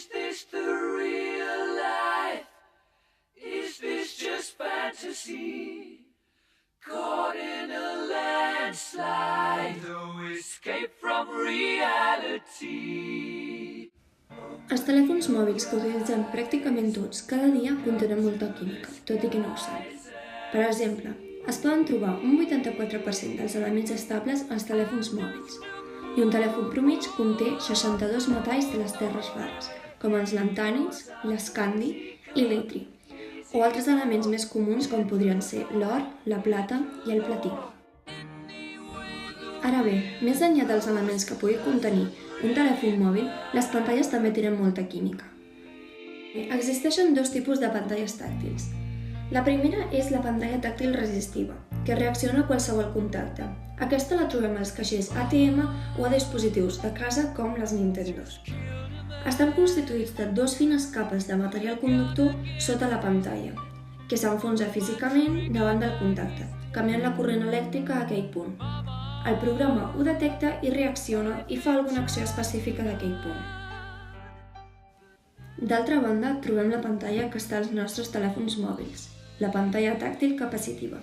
Is this the real life? Is this just fantasy? Caught in a landslide, no escape from reality. Els telèfons mòbils que utilitzem pràcticament tots cada dia contenen molta química, tot i que no ho saben. Per exemple, es poden trobar un 84% dels elements estables als telèfons mòbils, i un telèfon promig conté 62 metalls de les terres rares, com els lantànids, l'escandi i l'itri, o altres elements més comuns com podrien ser l'or, la plata i el platí. Ara bé, més enllà dels elements que pugui contenir un telèfon mòbil, les pantalles també tenen molta química. Existeixen dos tipus de pantalles tàctils. La primera és la pantalla tàctil resistiva, que reacciona a qualsevol contacte. Aquesta la trobem als caixers ATM o a dispositius de casa com les Nintendos. Estan constituïts de dues fines capes de material conductor sota la pantalla, que s'enfonsa físicament davant del contacte, canviant la corrent elèctrica a aquell punt. El programa ho detecta i reacciona i fa alguna acció específica d'aquell punt. D'altra banda, trobem la pantalla que està als nostres telèfons mòbils, la pantalla tàctil capacitiva.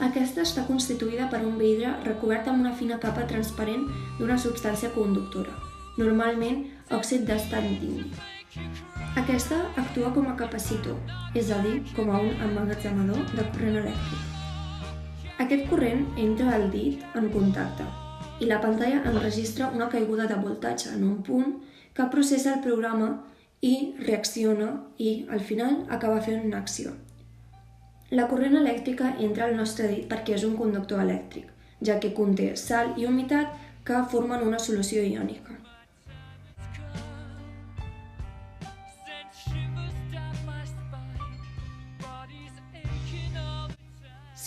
Aquesta està constituïda per un vidre recobert amb una fina capa transparent d'una substància conductora, normalment òxid d'estany d'indi. Aquesta actua com a capacitor, és a dir, com a un emmagatzemador de corrent elèctric. Aquest corrent entra al dit en contacte i la pantalla enregistra una caiguda de voltatge en un punt que processa el programa i reacciona i, al final, acaba fent una acció. La corrent elèctrica entra al nostre dit perquè és un conductor elèctric, ja que conté sal i humitat que formen una solució iònica.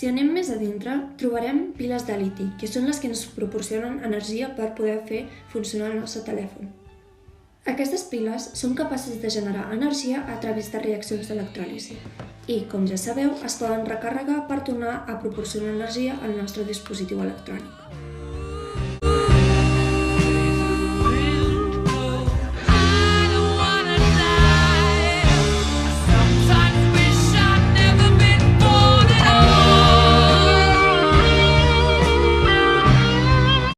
Si anem més a dintre, trobarem piles de liti, que són les que ens proporcionen energia per poder fer funcionar el nostre telèfon. Aquestes piles són capaces de generar energia a través de reaccions d'electròlisi i, com ja sabeu, es poden recarregar per tornar a proporcionar energia al nostre dispositiu electrònic.